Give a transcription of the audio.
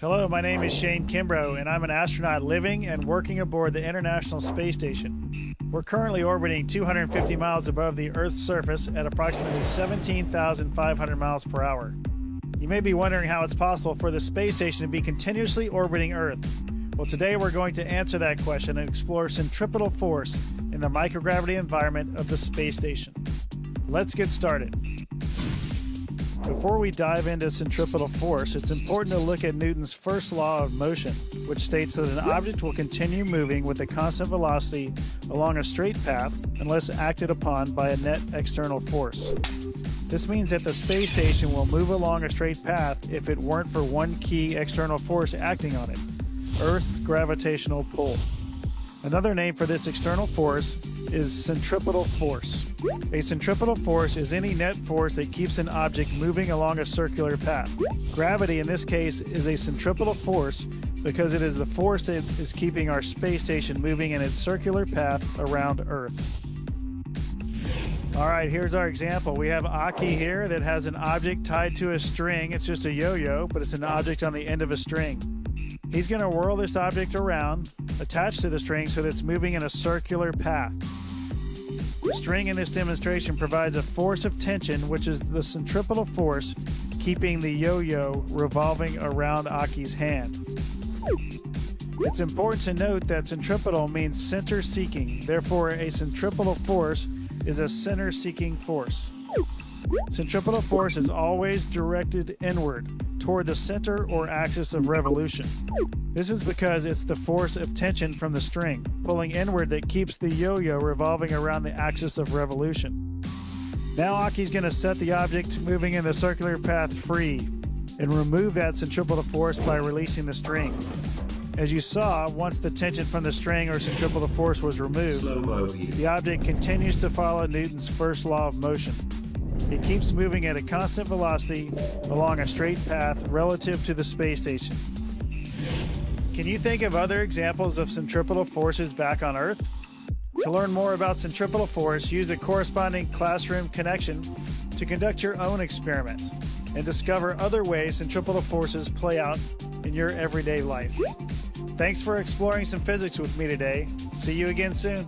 Hello, my name is Shane Kimbrough, and I'm an astronaut living and working aboard the International Space Station. We're currently orbiting 250 miles above the Earth's surface at approximately 17,500 miles per hour. You may be wondering how it's possible for the space station to be continuously orbiting Earth. Well, today we're going to answer that question and explore centripetal force in the microgravity environment of the space station. Let's get started. Before we dive into centripetal force, it's important to look at Newton's first law of motion, which states that an object will continue moving with a constant velocity along a straight path unless acted upon by a net external force. This means that the space station will move along a straight path if it weren't for one key external force acting on it: Earth's gravitational pull. Another name for this external force is centripetal force. A centripetal force is any net force that keeps an object moving along a circular path. Gravity, in this case, is a centripetal force because it is the force that is keeping our space station moving in its circular path around Earth. All right, here's our example. We have Aki here that has an object tied to a string. It's just a yo-yo, but it's an object on the end of a string. He's going to whirl this object around, attached to the string, so that it's moving in a circular path. The string in this demonstration provides a force of tension, which is the centripetal force keeping the yo-yo revolving around Aki's hand. It's important to note that centripetal means center-seeking. Therefore, a centripetal force is a center-seeking force. Centripetal force is always directed inward, toward the center or axis of revolution. This is because it's the force of tension from the string, pulling inward, that keeps the yo-yo revolving around the axis of revolution. Now Aki's going to set the object moving in the circular path free and remove that centripetal force by releasing the string. As you saw, once the tension from the string or centripetal force was removed, the object continues to follow Newton's first law of motion. It keeps moving at a constant velocity along a straight path relative to the space station. Can you think of other examples of centripetal forces back on Earth? To learn more about centripetal force, use the corresponding classroom connection to conduct your own experiment and discover other ways centripetal forces play out in your everyday life. Thanks for exploring some physics with me today. See you again soon.